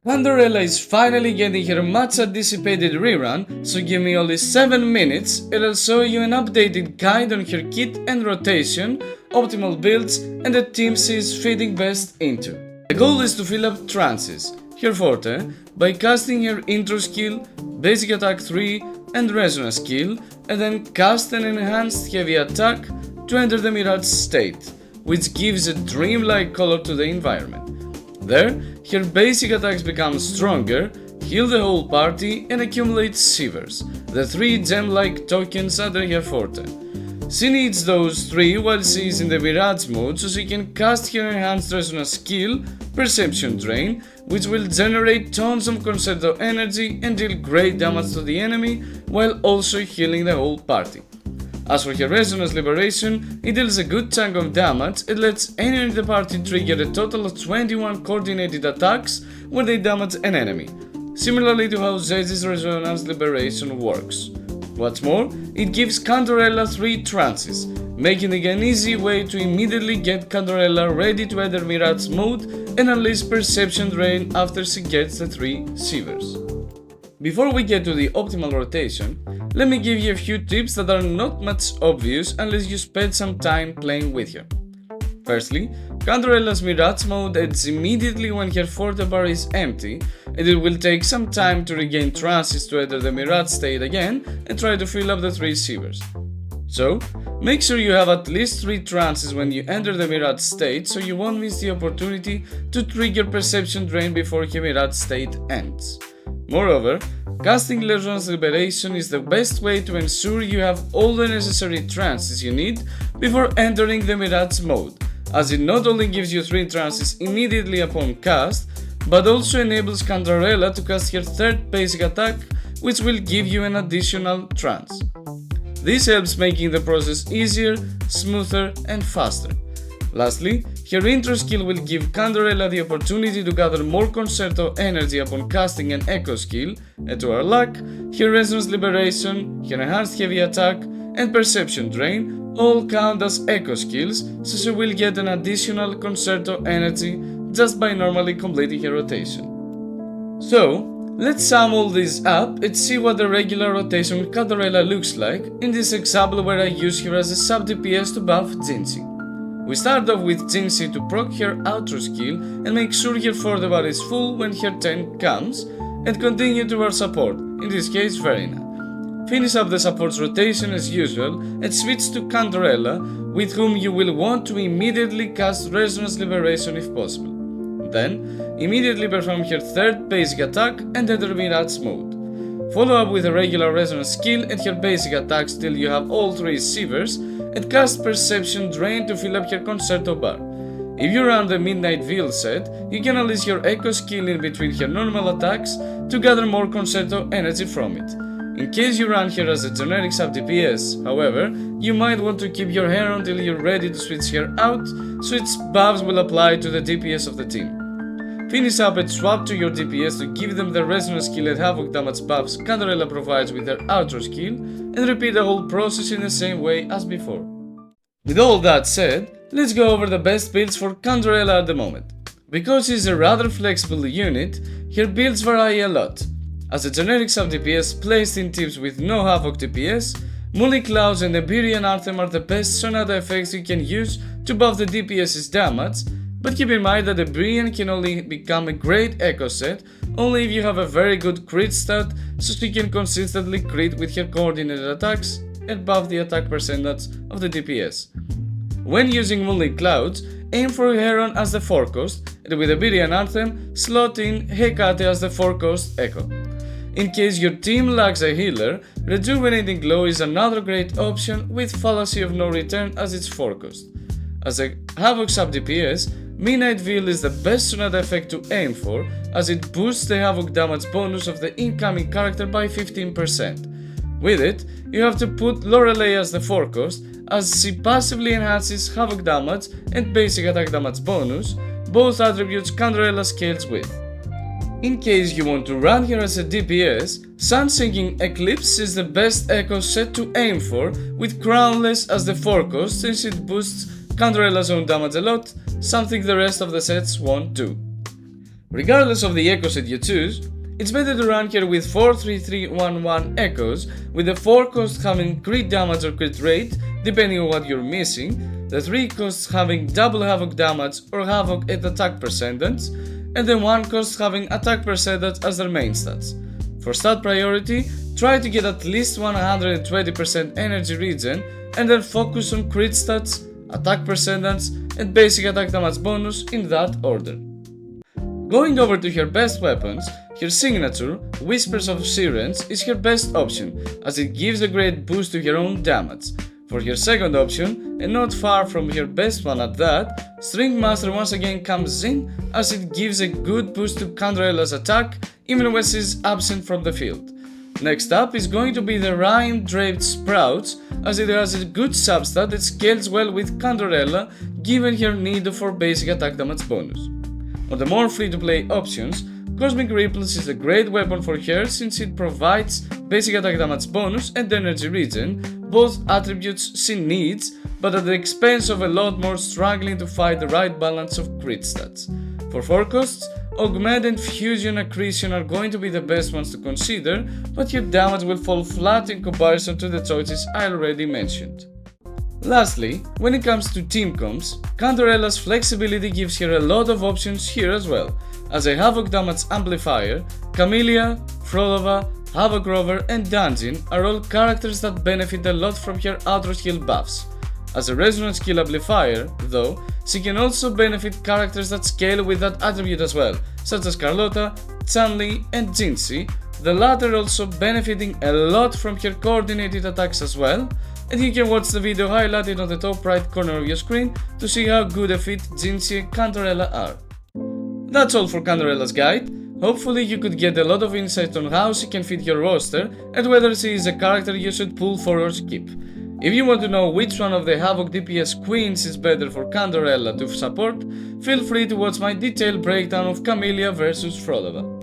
Cantarella is finally getting her much anticipated rerun, so give me only 7 minutes and I'll show you an updated guide on her kit and rotation, optimal builds, and the teams she is fitting best into. The goal is to fill up trances, her forte, by casting her intro skill, basic attack 3 and resonance skill, and then cast an enhanced heavy attack to enter the mirage state, which gives a dreamlike color to the environment. There, her basic attacks become stronger, heal the whole party and accumulate shivers, the 3 gem-like tokens under her forte. She needs those 3 while she is in the Mirage mode so she can cast her enhanced resonance skill, Perception Drain, which will generate tons of concerto energy and deal great damage to the enemy while also healing the whole party. As for her Resonance Liberation, it deals a good chunk of damage and lets anyone in the party trigger a total of 21 coordinated attacks when they damage an enemy, similarly to how Zezi's Resonance Liberation works. What's more, it gives Cantarella 3 trances, making it an easy way to immediately get Cantarella ready to enter Mirage mode and unleash Perception Drain after she gets the 3 shivers. Before we get to the optimal rotation, let me give you a few tips that are not much obvious unless you spend some time playing with her. Firstly, Cantarella's Mirage mode ends immediately when her forte bar is empty, and it will take some time to regain trances to enter the Mirage state again and try to fill up the 3 shivers. So, make sure you have at least 3 trances when you enter the Mirage state so you won't miss the opportunity to trigger Perception Drain before her Mirage state ends. Moreover, casting Resonance Liberation is the best way to ensure you have all the necessary trances you need before entering the Mirage mode, as it not only gives you 3 trances immediately upon cast, but also enables Cantarella to cast her 3rd basic attack, which will give you an additional trance. This helps making the process easier, smoother and faster. Lastly, her intro skill will give Cantarella the opportunity to gather more concerto energy upon casting an echo skill, and to her luck, her Resonance Liberation, her enhanced heavy attack and Perception Drain all count as echo skills, so she will get an additional concerto energy just by normally completing her rotation. So, let's sum all this up and see what the regular rotation with Cantarella looks like in this example where I use her as a sub DPS to buff Jinxie. We start off with Jinxie to proc her outro skill and make sure her forte bar is full when her turn comes, and continue to our support, in this case Verena. Finish up the support's rotation as usual and switch to Cantarella, with whom you will want to immediately cast Resonance Liberation if possible. Then, immediately perform her 3rd basic attack and enter Mirage mode. Follow up with a regular Resonance skill and her basic attacks till you have all 3 shivers, and cast Perception Drain to fill up her concerto bar. If you run the Midnight Veil set, you can unleash your echo skill in between her normal attacks to gather more concerto energy from it. In case you run her as a generic sub DPS, however, you might want to keep your hair until you're ready to switch her out, so its buffs will apply to the DPS of the team. Finish up and swap to your DPS to give them the resonance skill and havoc damage buffs Cantarella provides with her outro skill, and repeat the whole process in the same way as before. With all that said, let's go over the best builds for Cantarella at the moment. Because she's a rather flexible unit, her builds vary a lot. As a generic sub DPS placed in teams with no havoc DPS, Mully Clouds and Iberian Anthem are the best Sonata effects you can use to buff the DPS's damage, but keep in mind that Iberian can only become a great echo set only if you have a very good crit stat, so she can consistently crit with her coordinated attacks and buff the attack percentage of the DPS. When using Mully Clouds, aim for Heron as the forecost, and with Iberian Anthem, slot in Hecate as the forecost echo. In case your team lacks a healer, Rejuvenating Glow is another great option with Fallacy of No Return as its forecost. As a Havoc sub DPS, Midnight Veil is the best Sonata effect to aim for, as it boosts the Havoc damage bonus of the incoming character by 15%. With it, you have to put Lorelei as the forecost, as she passively enhances Havoc damage and basic attack damage bonus, both attributes Cantarella scales with. In case you want to run her as a DPS, Sun-Sinking Eclipse is the best echo set to aim for, with Crownless as the forecost since it boosts Cantarella's own damage a lot, something the rest of the sets won't do. Regardless of the echo set you choose, it's better to run here with 4-3-3-1-1 echoes, with the 4 cost having crit damage or crit rate, depending on what you're missing, the 3 costs having double havoc damage or havoc at attack percentage, and the 1 cost having attack percentage as their main stats. For stat priority, try to get at least 120% energy regen, and then focus on crit stats, attack percentage, and basic attack damage bonus in that order. Going over to her best weapons, her signature, Whispers of Sirens, is her best option, as it gives a great boost to her own damage. For her second option, and not far from her best one at that, String Master once again comes in, as it gives a good boost to Cantarella's attack, even when she's absent from the field. Next up is going to be the Rhyme Draped Sprouts, as it has a good substat that scales well with Cantarella, given her need for basic attack damage bonus. On the more free-to-play options, Cosmic Ripples is a great weapon for her since it provides basic attack damage bonus and energy regen, both attributes she needs, but at the expense of a lot more struggling to find the right balance of crit stats. For 4 costs, Augment and Fusion Accretion are going to be the best ones to consider, but your damage will fall flat in comparison to the choices I already mentioned. Lastly, when it comes to team comps, Cantarella's flexibility gives her a lot of options here as well. As a Havoc damage amplifier, Camellia, Frodova, Havoc Rover and Dungeon are all characters that benefit a lot from her auto skill buffs. As a resonance skill amplifier, though, she can also benefit characters that scale with that attribute as well, such as Carlotta, Chun-Li and Jinxie, the latter also benefiting a lot from her coordinated attacks as well, and you can watch the video highlighted on the top right corner of your screen to see how good a fit Jinxie and Cantarella are. That's all for Cantarella's guide. Hopefully you could get a lot of insight on how she can fit your roster and whether she is a character you should pull for or skip. If you want to know which one of the Havoc DPS queens is better for Cantarella to support, feel free to watch my detailed breakdown of Camellia vs Frodova.